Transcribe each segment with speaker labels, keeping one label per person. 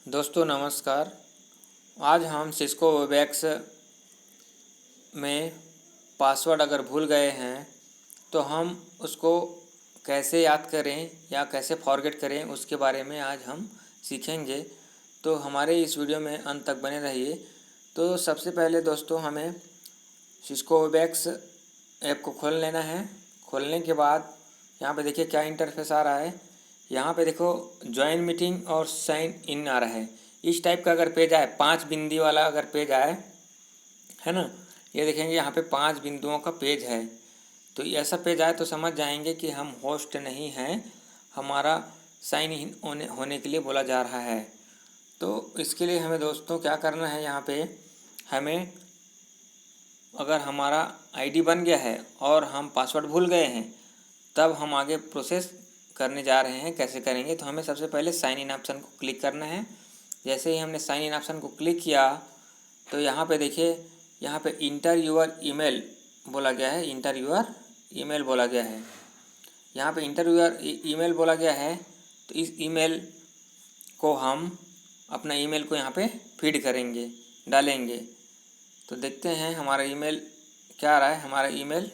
Speaker 1: दोस्तों नमस्कार। आज हम सिस्को वेबएक्स में पासवर्ड अगर भूल गए हैं तो हम उसको कैसे याद करें या कैसे फॉरगेट करें उसके बारे में आज हम सीखेंगे। तो हमारे इस वीडियो में अंत तक बने रहिए। तो सबसे पहले दोस्तों हमें सिस्को वेबएक्स ऐप को खोल लेना है। खोलने के बाद यहाँ पे देखिए क्या इंटरफेस आ रहा है। यहाँ पे देखो ज्वाइन मीटिंग और साइन इन आ रहा है। इस टाइप का अगर पेज आए, 5 बिंदी वाला अगर पेज आए, है ना, ये देखेंगे यहाँ पे 5 बिंदुओं का पेज है। तो ऐसा पेज आए तो समझ जाएंगे कि हम होस्ट नहीं हैं, हमारा साइन इन होने के लिए बोला जा रहा है। तो इसके लिए हमें दोस्तों क्या करना है, यहाँ पे हमें अगर हमारा आईडी बन गया है और हम पासवर्ड भूल गए हैं तब हम आगे प्रोसेस करने जा रहे हैं। कैसे करेंगे, तो हमें सबसे पहले साइन इन ऑप्शन को क्लिक करना है। जैसे ही हमने साइन इन ऑप्शन को क्लिक किया तो यहाँ पे देखिए, यहाँ पे इंटर यूर ईमेल बोला गया है। इंटर यूर ईमेल बोला गया है। यहाँ पे इंटर यूर ईमेल बोला गया है। तो इस ईमेल को हम अपना ईमेल को यहाँ पे फीड करेंगे, डालेंगे। तो देखते हैं हमारा ईमेल क्या आ रहा है। हमारा ईमेल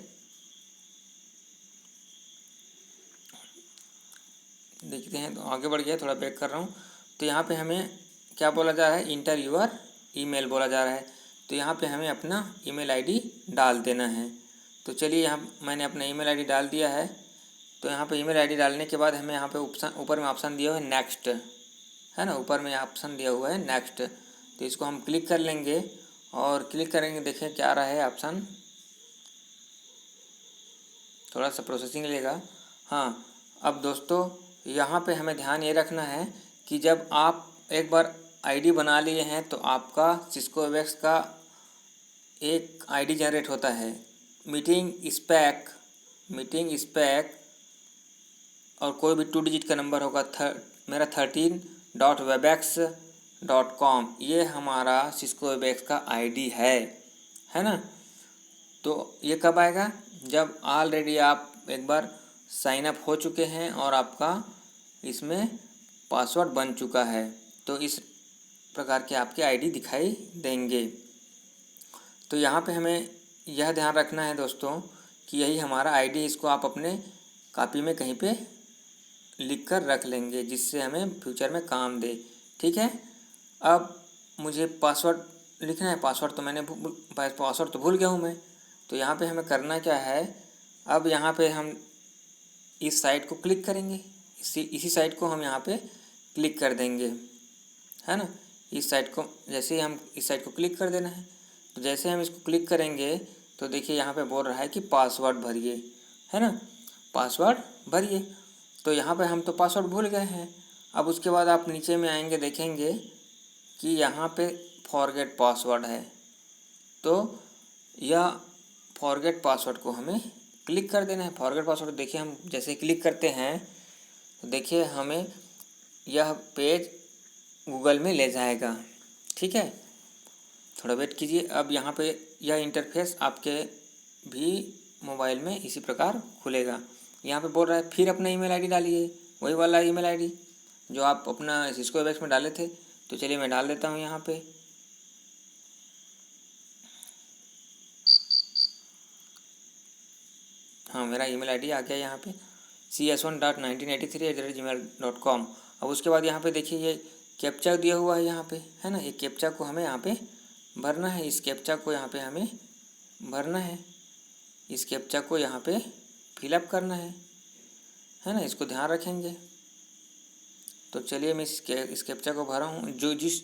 Speaker 1: देखते हैं, तो आगे बढ़ गया, थोड़ा बैक कर रहा हूँ। तो यहाँ पे हमें क्या बोला जा रहा है, इंटर यूर ईमेल बोला जा रहा है। तो यहाँ पे हमें अपना ईमेल आईडी डाल देना है। तो चलिए, यहाँ मैंने अपना ईमेल आईडी डाल दिया है। तो यहाँ पे ईमेल आईडी डालने के बाद हमें यहाँ पे ऊपर में ऑप्शन दिया हुआ है नेक्स्ट, है ना, ऊपर में ऑप्शन दिया हुआ है नेक्स्ट। तो इसको हम क्लिक कर लेंगे और क्लिक करेंगे, देखें क्या आ रहा है ऑप्शन। थोड़ा सा प्रोसेसिंग लेगा। हाँ, अब दोस्तों यहाँ पे हमें ध्यान ये रखना है कि जब आप एक बार आईडी बना लिए हैं तो आपका सिस्को वेबएक्स का एक आईडी जनरेट होता है, मीटिंग स्पैक और कोई भी 2 डिजिट का नंबर होगा। मेरा 13.webex.com ये हमारा सिस्को वेबएक्स का आईडी है ना। तो ये कब आएगा, जब ऑलरेडी आप एक बार साइन अप हो चुके हैं और आपका इसमें पासवर्ड बन चुका है। तो इस प्रकार के आपके आईडी दिखाई देंगे। तो यहाँ पे हमें यह ध्यान रखना है दोस्तों कि यही हमारा आईडी, इसको आप अपने कॉपी में कहीं पे लिख कर रख लेंगे जिससे हमें फ्यूचर में काम दे। ठीक है। अब मुझे पासवर्ड लिखना है। पासवर्ड तो भूल गया हूँ मैं। तो यहाँ पे हमें करना क्या है, अब यहाँ पे हम इस साइट को क्लिक करेंगे। इसी साइट को हम यहाँ पे क्लिक कर देंगे, है ना। इस साइट को जैसे ही हम इस साइट को क्लिक कर देना है। तो जैसे हम इसको क्लिक करेंगे तो देखिए यहाँ पे बोल रहा है कि पासवर्ड भरिए, है ना, पासवर्ड भरिए। तो यहाँ पे हम तो पासवर्ड भूल गए हैं। अब उसके बाद आप नीचे में आएंगे, देखेंगे कि यहाँ पे फॉरगेट पासवर्ड है। तो यह फॉरगेट पासवर्ड को हमें क्लिक कर देना है। फॉरगेट पासवर्ड देखिए, हम जैसे क्लिक करते हैं तो देखिए हमें यह पेज गूगल में ले जाएगा। ठीक है, थोड़ा वेट कीजिए। अब यहाँ पे यह इंटरफेस आपके भी मोबाइल में इसी प्रकार खुलेगा। यहाँ पे बोल रहा है फिर अपना ईमेल आईडी डालिए, वही वाला ईमेल आईडी जो आप अपना सिस्को वेबएक्स में डाले थे। तो चलिए मैं डाल देता हूँ यहाँ पे। हाँ, मेरा ईमेल आईडी आ गया यहाँ पे cs1.1983@gmail.com। अब उसके बाद यहाँ पे देखिए ये कैप्चा दिया हुआ है यहाँ पे, है ना। ये कैप्चा को हमें यहाँ पे भरना है। इस कैप्चा को यहाँ पे हमें भरना है। इस कैप्चा को यहाँ पे फिलअप करना है ना। इसको ध्यान रखेंगे। तो चलिए मैं इस कैप्चा को भरा हूँ। जो जिस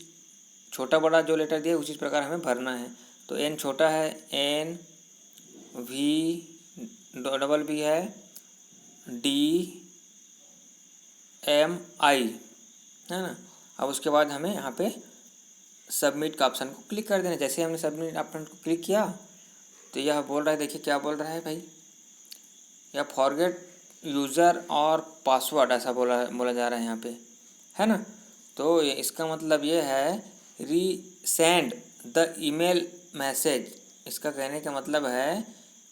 Speaker 1: छोटा बड़ा जो लेटर दिया उसी प्रकार हमें भरना है। तो एन छोटा है, एन वी डबल भी है, डी एम आई, है ना। अब उसके बाद हमें यहाँ पे सबमिट का ऑप्शन को क्लिक कर देना। जैसे हमने सबमिट ऑप्शन को क्लिक किया तो यह बोल रहा है, देखिए क्या बोल रहा है भाई, यह फॉरगेट यूज़र और पासवर्ड ऐसा बोला जा रहा है यहाँ पे, है ना। तो इसका मतलब ये है रीसेंड द ईमेल मैसेज। इसका कहने का मतलब है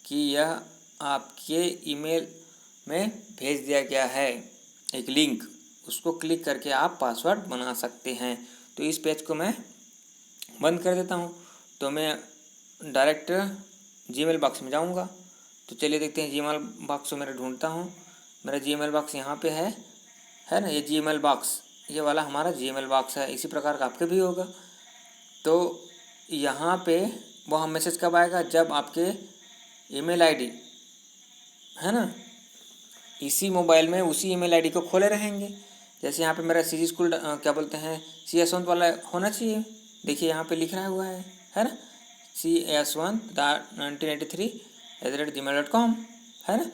Speaker 1: कि यह आपके ईमेल में भेज दिया गया है एक लिंक, उसको क्लिक करके आप पासवर्ड बना सकते हैं। तो इस पेज को मैं बंद कर देता हूँ। तो मैं डायरेक्ट जीमेल बॉक्स में जाऊँगा। तो चलिए देखते हैं जीमेल बॉक्स को मेरा ढूंढता हूँ। मेरा जीमेल बॉक्स यहाँ पे है ना, ये जीमेल बॉक्स, ये वाला हमारा जीमेल बॉक्स है। इसी प्रकार का आपके भी होगा। तो यहाँ पे वो हम मैसेज कब आएगा, जब आपके ईमेल आईडी है ना इसी मोबाइल में उसी ईमेल आईडी को खोले रहेंगे। जैसे यहाँ पे मेरा सी स्कूल क्या बोलते हैं सी यशवंत वाला होना चाहिए। देखिए यहाँ पे लिख रहा हुआ है ना, CYSwant1983@gmail.com है ना।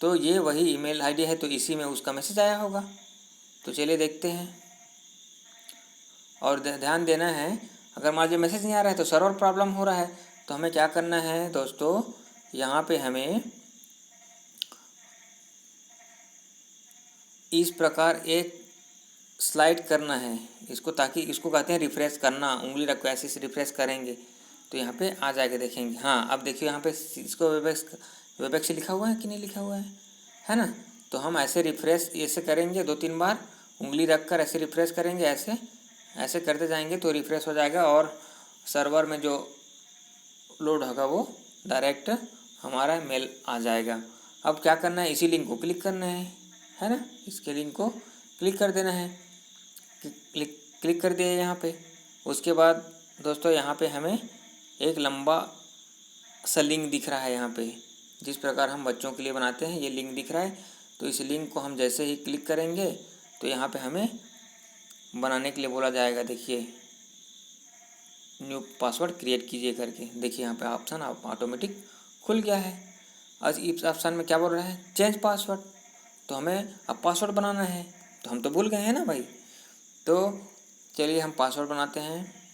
Speaker 1: तो ये वही ईमेल आईडी है, तो इसी में उसका मैसेज आया होगा। तो चलिए देखते हैं। और ध्यान देना है, अगर मान लीजिए मैसेज नहीं आ रहा है तो सर्वर प्रॉब्लम हो रहा है। तो हमें क्या करना है दोस्तों, यहाँ पे हमें इस प्रकार एक स्लाइड करना है इसको, ताकि इसको कहते हैं रिफ़्रेश करना। उंगली रख के ऐसे रिफ़्रेश करेंगे तो यहाँ पे आ जाएगा, देखेंगे। हाँ, अब देखिए यहाँ पे इसको वेबएक्स लिखा हुआ है कि नहीं लिखा हुआ है ना। तो हम ऐसे रिफ़्रेश ऐसे करेंगे 2-3 बार, उंगली रख कर ऐसे रिफ़्रेश करेंगे, ऐसे करते जाएंगे तो रिफ़्रेश हो जाएगा और सर्वर में जो लोड होगा वो डायरेक्ट हमारा मेल आ जाएगा। अब क्या करना है, इसी लिंक को क्लिक करना है ना, इसके लिंक को क्लिक कर देना है। क्लिक कर दिया यहाँ पे। उसके बाद दोस्तों यहाँ पे हमें एक लंबा सा लिंक दिख रहा है यहाँ पे, जिस प्रकार हम बच्चों के लिए बनाते हैं ये लिंक दिख रहा है। तो इस लिंक को हम जैसे ही क्लिक करेंगे तो यहाँ पे हमें बनाने के लिए बोला जाएगा। देखिए न्यू पासवर्ड क्रिएट कीजिए करके, देखिए यहाँ पे ऑप्शन ऑटोमेटिक खुल गया है। आज इस ऑप्शन में क्या बोल रहा है, चेंज पासवर्ड। तो हमें अब पासवर्ड बनाना है, तो हम तो भूल गए हैं ना भाई। तो चलिए हम पासवर्ड बनाते हैं।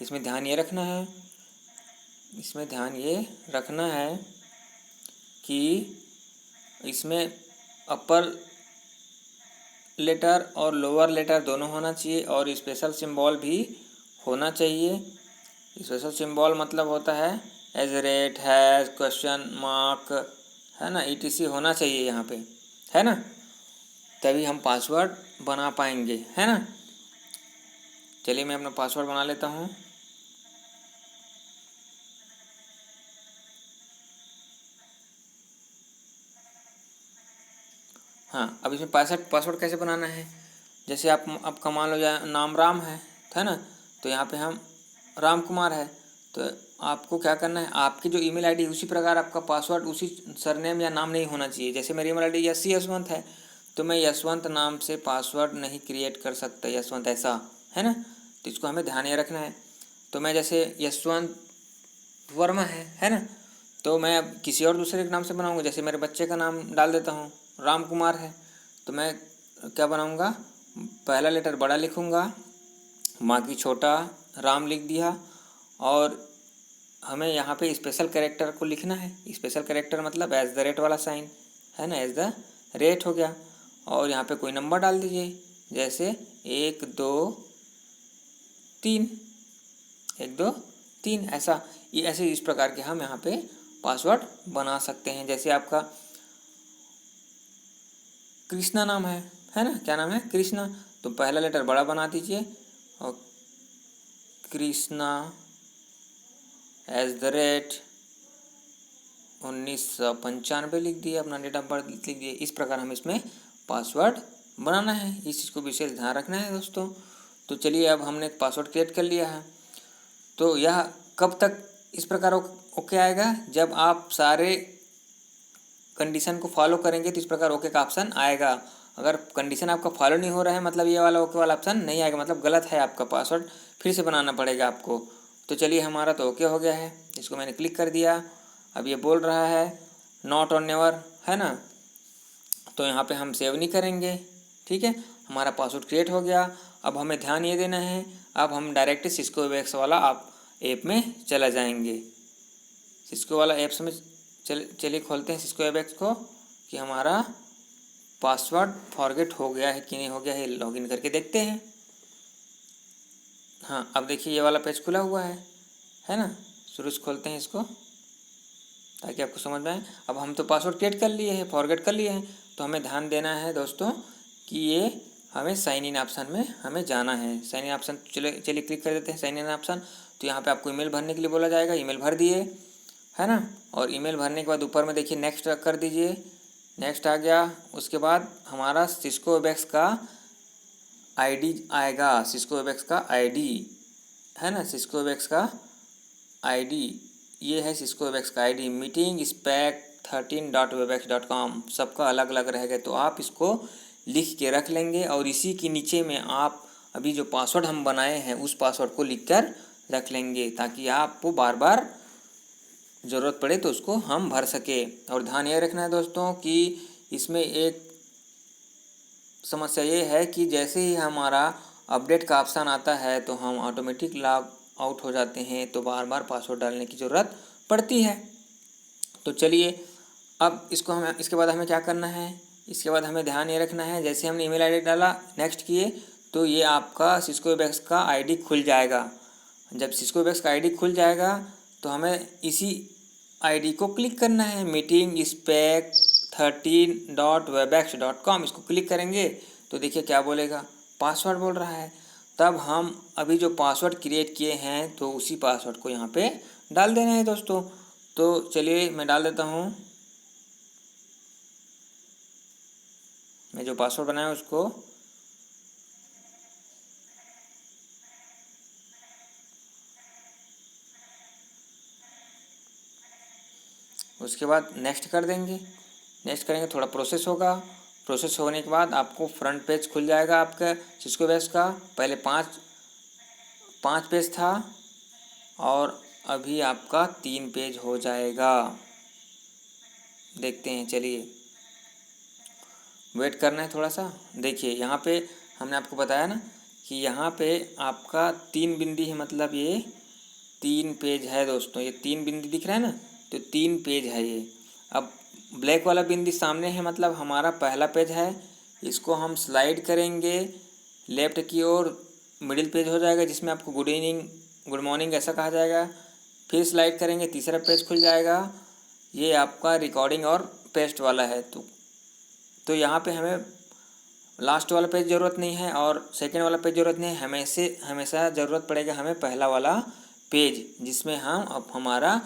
Speaker 1: इसमें ध्यान ये रखना है कि इसमें अपर लेटर और लोअर लेटर दोनों होना चाहिए और स्पेशल सिंबल भी होना चाहिए। स्पेशल सिंबल मतलब होता है @ हैश क्वेश्चन मार्क है ना, ETC होना चाहिए यहाँ पे, है ना, तभी हम पासवर्ड बना पाएंगे, है ना। चलिए मैं अपना पासवर्ड बना लेता हूँ। हाँ, अब इसमें पासवर्ड कैसे बनाना है, जैसे आपका मान लो जाए नाम राम है ना, तो यहाँ पे हम राम कुमार है। तो आपको क्या करना है, आपकी जो ईमेल आईडी उसी प्रकार आपका पासवर्ड उसी सरनेम या नाम नहीं होना चाहिए। जैसे मेरी ईमेल आईडी यशवंत है, तो मैं यशवंत नाम से पासवर्ड नहीं क्रिएट कर सकता, यशवंत ऐसा है ना। तो इसको हमें ध्यान ये रखना है। तो मैं जैसे यशवंत वर्मा है ना, तो मैं अब किसी और दूसरे के नाम से बनाऊँगा। जैसे मेरे बच्चे का नाम डाल देता हूँ, राम कुमार है, तो मैं क्या बनाऊँगा, पहला लेटर बड़ा लिखूँगा, बाकी छोटा राम लिख दिया। और हमें यहाँ पे स्पेशल कैरेक्टर को लिखना है। स्पेशल कैरेक्टर मतलब @ वाला साइन है ना, @ हो गया। और यहाँ पे कोई नंबर डाल दीजिए, जैसे 1 2 3 1 2 3 ऐसा। ये ऐसे इस प्रकार के हम यहाँ पे पासवर्ड बना सकते हैं। जैसे आपका कृष्णा नाम है ना, क्या नाम है, कृष्णा, तो पहला लेटर बड़ा बना दीजिए और कृष्णा @1995 लिख दिए, अपना डेट ऑफ बर्थ लिख दिए। इस प्रकार हम इसमें पासवर्ड बनाना है, इस चीज़ को विशेष ध्यान रखना है दोस्तों। तो चलिए अब हमने पासवर्ड क्रिएट कर लिया है। तो यह कब तक इस प्रकार ओके आएगा, जब आप सारे कंडीशन को फॉलो करेंगे तो इस प्रकार ओके का ऑप्शन आएगा। अगर कंडीशन आपका फॉलो नहीं हो रहा है, मतलब ये वाला ओके वाला ऑप्शन नहीं आएगा, मतलब गलत है आपका पासवर्ड, फिर से बनाना पड़ेगा आपको। तो चलिए हमारा तो ओके हो गया है, इसको मैंने क्लिक कर दिया। अब ये बोल रहा है नॉट और नेवर है ना, तो यहाँ पे हम सेव नहीं करेंगे, ठीक है। हमारा पासवर्ड क्रिएट हो गया। अब हमें ध्यान ये देना है, अब हम डायरेक्ट सिस्को वेबएक्स वाला ऐप में चला जाएंगे। सिस्को वाला ऐप्स में चलिए खोलते हैं सिस्को वेबएक्स को, कि हमारा पासवर्ड फॉरगेट हो गया है कि नहीं हो गया है, लॉगिन करके देखते हैं। हाँ, अब देखिए ये वाला पेज खुला हुआ है। है ना। शुरू से खोलते हैं इसको ताकि आपको समझ में आए। अब हम तो पासवर्ड क्रिएट कर लिए हैं, फॉरगेट कर लिए हैं, तो हमें ध्यान देना है दोस्तों कि ये हमें साइन इन ऑप्शन में हमें जाना है। साइन इन ऑप्शन चलिए क्लिक कर देते हैं साइन इन ऑप्शन। तो यहाँ पे आपको ईमेल भरने के लिए बोला जाएगा, ईमेल भर दिए, है ना। और ईमेल भरने के बाद ऊपर में देखिए नेक्स्ट कर दीजिए, नेक्स्ट आ गया। उसके बाद हमारा सिस्को वेबएक्स का आईडी आएगा, सिस्को वेबएक्स का आईडी, है ना। सिस्को वेबएक्स का आईडी ये है, सिस्को वेबएक्स का आईडी meetingspec13.webex.com। सबका अलग अलग रहेगा, तो आप इसको लिख के रख लेंगे और इसी के नीचे में आप अभी जो पासवर्ड हम बनाए हैं उस पासवर्ड को लिख कर रख लेंगे, ताकि आपको बार बार ज़रूरत पड़े तो उसको हम भर सके। और ध्यान ये रखना है दोस्तों कि इसमें एक समस्या ये है कि जैसे ही हमारा अपडेट का ऑप्शन आता है तो हम ऑटोमेटिक लॉग आउट हो जाते हैं, तो बार बार पासवर्ड डालने की ज़रूरत पड़ती है। तो चलिए अब इसको हमें, इसके बाद हमें क्या करना है, इसके बाद हमें ध्यान ये रखना है, जैसे हमने ईमेल आईडी डाला, नेक्स्ट किए, तो ये आपका सिस्को वेबएक्स का आईडी खुल जाएगा। जब सिस्को वेबएक्स का आईडी खुल जाएगा तो हमें इसी आईडी को क्लिक करना है, meetingspec13.webex.com। इसको क्लिक करेंगे तो देखिए क्या बोलेगा, पासवर्ड बोल रहा है। तब हम अभी जो पासवर्ड क्रिएट किए हैं तो उसी पासवर्ड को यहाँ पे डाल देना है दोस्तों। तो चलिए मैं डाल देता हूँ, मैं जो पासवर्ड बनाया उसको, उसके बाद नेक्स्ट कर देंगे। नेक्स्ट करेंगे, थोड़ा प्रोसेस होगा, प्रोसेस होने के बाद आपको फ्रंट पेज खुल जाएगा आपका सिस्को वेबएक्स का। पहले पाँच पेज था और अभी आपका 3 पेज हो जाएगा। देखते हैं, चलिए वेट करना है थोड़ा सा। देखिए यहाँ पे हमने आपको बताया ना कि यहाँ पे आपका 3 बिंदी है, मतलब ये 3 पेज है दोस्तों। ये 3 बिंदी दिख रहा है ना, तो 3 पेज है ये। अब ब्लैक वाला बिंदी सामने है, मतलब हमारा पहला पेज है। इसको हम स्लाइड करेंगे लेफ़्ट की ओर, मिडिल पेज हो जाएगा जिसमें आपको गुड इवनिंग, गुड मॉर्निंग ऐसा कहा जाएगा। फिर स्लाइड करेंगे, तीसरा पेज खुल जाएगा, ये आपका रिकॉर्डिंग और पेस्ट वाला है। तो यहाँ पे हमें लास्ट वाला पेज ज़रूरत नहीं है और सेकंड वाला पेज ज़रूरत नहीं है, हमेशा ज़रूरत पड़ेगा हमें पहला वाला पेज, जिसमें हम अब हमारा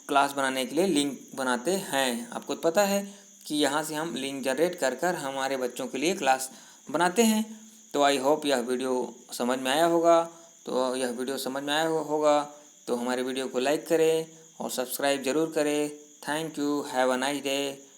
Speaker 1: क्लास बनाने के लिए लिंक बनाते हैं। आपको पता है कि यहाँ से हम लिंक जनरेट कर कर हमारे बच्चों के लिए क्लास बनाते हैं। तो आई होप यह वीडियो समझ में आया होगा। तो यह वीडियो समझ में आया होगा तो हमारे वीडियो को लाइक करें और सब्सक्राइब ज़रूर करें। Thank you, have a nice day.